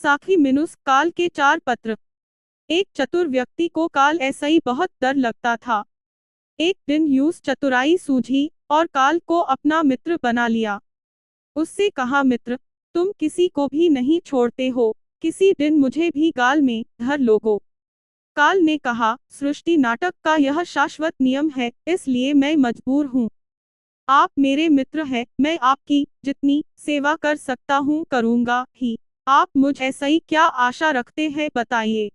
साखी मिनुस काल के 4 पत्र। एक चतुर व्यक्ति को काल ऐसा ही बहुत डर लगता था। एक दिन यूस चतुराई सूझी और काल को अपना मित्र बना लिया। उससे कहा, मित्र, तुम किसी को भी नहीं छोड़ते हो, किसी दिन मुझे भी गाल में धर लोगो। काल ने कहा, सृष्टि नाटक का यह शाश्वत नियम है, इसलिए मैं मजबूर हूँ। आप मेरे मित्र हैं, मैं आपकी जितनी सेवा कर सकता हूँ करूँगा ही। आप मुझ ऐसा ही क्या आशा रखते हैं, बताइए।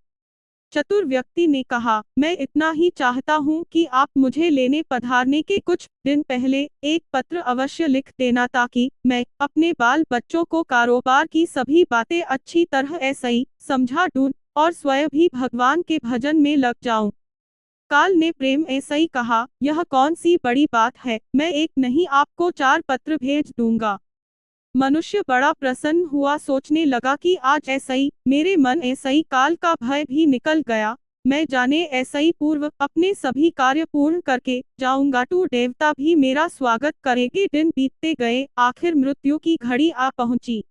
चतुर व्यक्ति ने कहा, मैं इतना ही चाहता हूँ कि आप मुझे लेने पधारने के कुछ दिन पहले एक पत्र अवश्य लिख देना, ताकि मैं अपने बाल बच्चों को कारोबार की सभी बातें अच्छी तरह ऐसा ही समझा दूं और स्वयं भी भगवान के भजन में लग जाऊं। काल ने प्रेम ऐसा ही कहा, यह कौन सी बड़ी बात है, मैं एक नहीं आपको 4 पत्र भेज दूंगा। मनुष्य बड़ा प्रसन्न हुआ, सोचने लगा कि आज ऐसा ही मेरे मन ऐसा ही काल का भय भी निकल गया। मैं जाने ऐसा ही पूर्व अपने सभी कार्य पूर्ण करके जाऊंगा, तो देवता भी मेरा स्वागत करेंगे। दिन बीतते गए, आखिर मृत्यु की घड़ी आ पहुंची।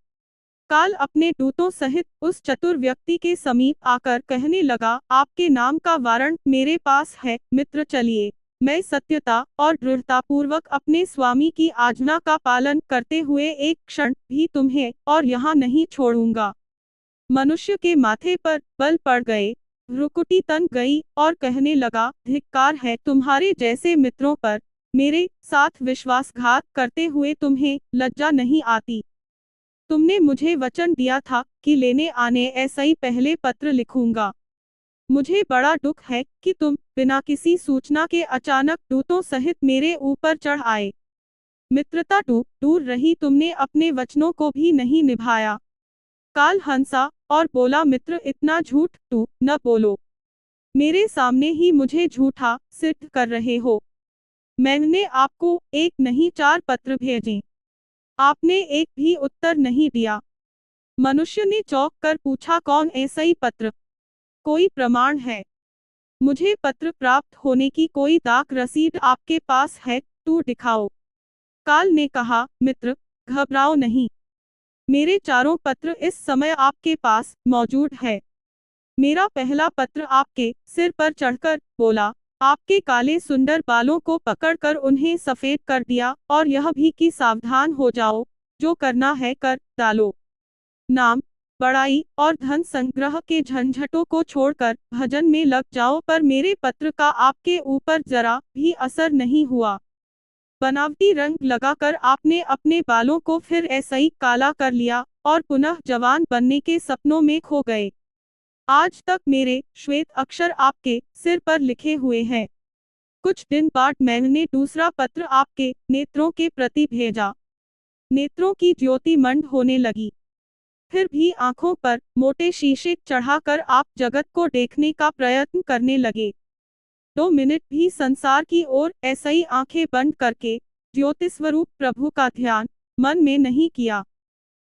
काल अपने दूतों सहित उस चतुर व्यक्ति के समीप आकर कहने लगा, आपके नाम का वारंट मेरे पास है, मित्र चलिए। मैं सत्यता और दृढ़ता पूर्वक अपने स्वामी की आज्ञा का पालन करते हुए एक क्षण भी तुम्हें और यहाँ नहीं छोड़ूंगा। मनुष्य के माथे पर बल पड़ गए, रुकुटी तन गई और कहने लगा, धिक्कार है तुम्हारे जैसे मित्रों पर, मेरे साथ विश्वासघात करते हुए तुम्हें लज्जा नहीं आती। तुमने मुझे वचन दिया था कि लेने आने ऐसा ही पहले पत्र लिखूंगा। मुझे बड़ा दुख है कि तुम बिना किसी सूचना के अचानक दूतों सहित मेरे ऊपर चढ़ आए। मित्रता दूर रही, तुमने अपने वचनों को भी नहीं निभाया। काल हंसा और बोला, मित्र इतना झूठ तू न बोलो। मेरे सामने ही मुझे झूठा सिद्ध कर रहे हो। मैंने आपको एक नहीं 4 पत्र भेजे, आपने एक भी उत्तर नहीं दिया। मनुष्य ने चौंक कर पूछा, कौन ऐसा ही पत्र? कोई प्रमाण है? मुझे पत्र प्राप्त होने की कोई डाक रसीद आपके पास है तो दिखाओ। काल ने कहा, मित्र घबराओ नहीं, मेरे 4 पत्र इस समय आपके पास मौजूद है। मेरा पहला पत्र आपके सिर पर चढ़कर बोला, आपके काले सुंदर बालों को पकड़कर उन्हें सफेद कर दिया, और यह भी कि सावधान हो जाओ, जो करना है कर डालो। नाम, बड़ाई और धन संग्रह के झंझटों को छोड़कर भजन में लग जाओ। पर मेरे पत्र का आपके ऊपर जरा भी असर नहीं हुआ। बनावटी रंग लगाकर आपने अपने बालों को फिर ऐसा ही काला कर लिया और पुनः जवान बनने के सपनों में खो गए। आज तक मेरे श्वेत अक्षर आपके सिर पर लिखे हुए हैं। कुछ दिन बाद मैंने दूसरा पत्र आपके नेत्रों के प्रति भेजा। नेत्रों की ज्योति मंद होने लगी। फिर भी आंखों पर मोटे शीशे चढ़ाकर आप जगत को देखने का प्रयत्न करने लगे। 2 मिनट भी संसार की ओर ऐसा ही आंखें बंद करके ज्योतिस्वरूप प्रभु का ध्यान मन में नहीं किया।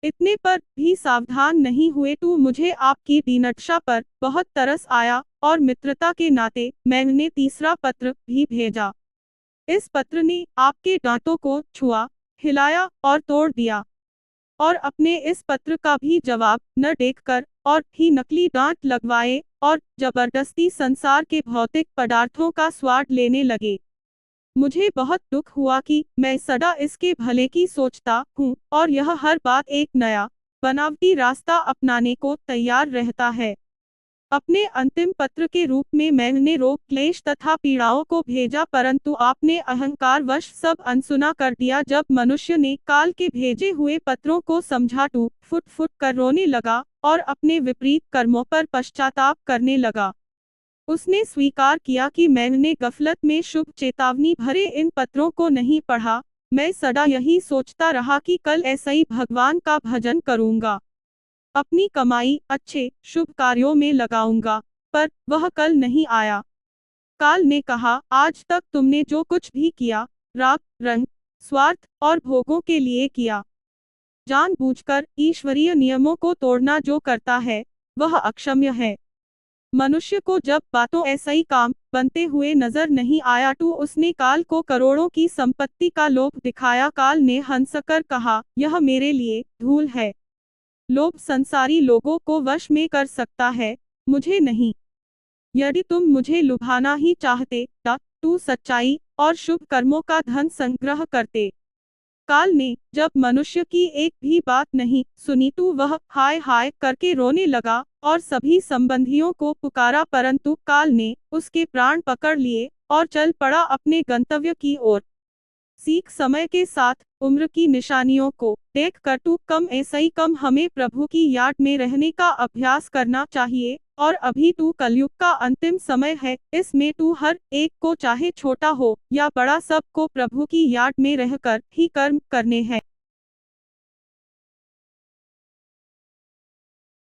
इतने पर भी सावधान नहीं हुए तो मुझे आपकी दीनदशा पर बहुत तरस आया और मित्रता के नाते मैंने तीसरा पत्र भी भेजा। इस पत्र ने आपके दांतों को छुआ, हिलाया और तोड़ दिया, और अपने इस पत्र का भी जवाब न देखकर और भी नकली दांत लगवाए और जबरदस्ती संसार के भौतिक पदार्थों का स्वाद लेने लगे। मुझे बहुत दुख हुआ कि मैं सदा इसके भले की सोचता हूँ और यह हर बात एक नया बनावटी रास्ता अपनाने को तैयार रहता है। अपने अंतिम पत्र के रूप में मैंने रोग क्लेश तथा पीड़ाओं को भेजा, परंतु आपने अहंकारवश सब अनसुना कर दिया। जब मनुष्य ने काल के भेजे हुए पत्रों को समझा तो फुट फुट कर रोने लगा और अपने विपरीत कर्मों पर पश्चाताप करने लगा। उसने स्वीकार किया कि मैंने गफलत में शुभ चेतावनी भरे इन पत्रों को नहीं पढ़ा। मैं सदा यही सोचता रहा कि कल ऐसा ही भगवान का भजन करूंगा, अपनी कमाई अच्छे शुभ कार्यों में लगाऊंगा, पर वह कल नहीं आया। काल ने कहा, आज तक तुमने जो कुछ भी किया, राग रंग स्वार्थ और भोगों के लिए किया। जानबूझकर ईश्वरीय नियमों को तोड़ना जो करता है वह अक्षम्य है। मनुष्य को जब बातों ऐसा ही काम बनते हुए नजर नहीं आया तो उसने काल को करोड़ों की संपत्ति का लोभ दिखाया। काल ने हंसकर कहा, यह मेरे लिए धूल है। लोभ संसारी लोगों को वश में कर सकता है, मुझे नहीं। यदि तुम मुझे लुभाना ही चाहते तो सच्चाई और शुभ कर्मों का धन संग्रह करते। काल ने जब मनुष्य की एक भी बात नहीं सुनी तो वह हाय हाय करके रोने लगा और सभी संबंधियों को पुकारा, परंतु काल ने उसके प्राण पकड़ लिए और चल पड़ा अपने गंतव्य की ओर। सीख समय के साथ उम्र की निशानियों को देख कर तू कम ऐसा ही कम हमें प्रभु की याद में रहने का अभ्यास करना चाहिए। और अभी तू कलयुग का अंतिम समय है, इसमें तू हर एक को चाहे छोटा हो या बड़ा सबको प्रभु की याद में रहकर ही कर्म करने हैं।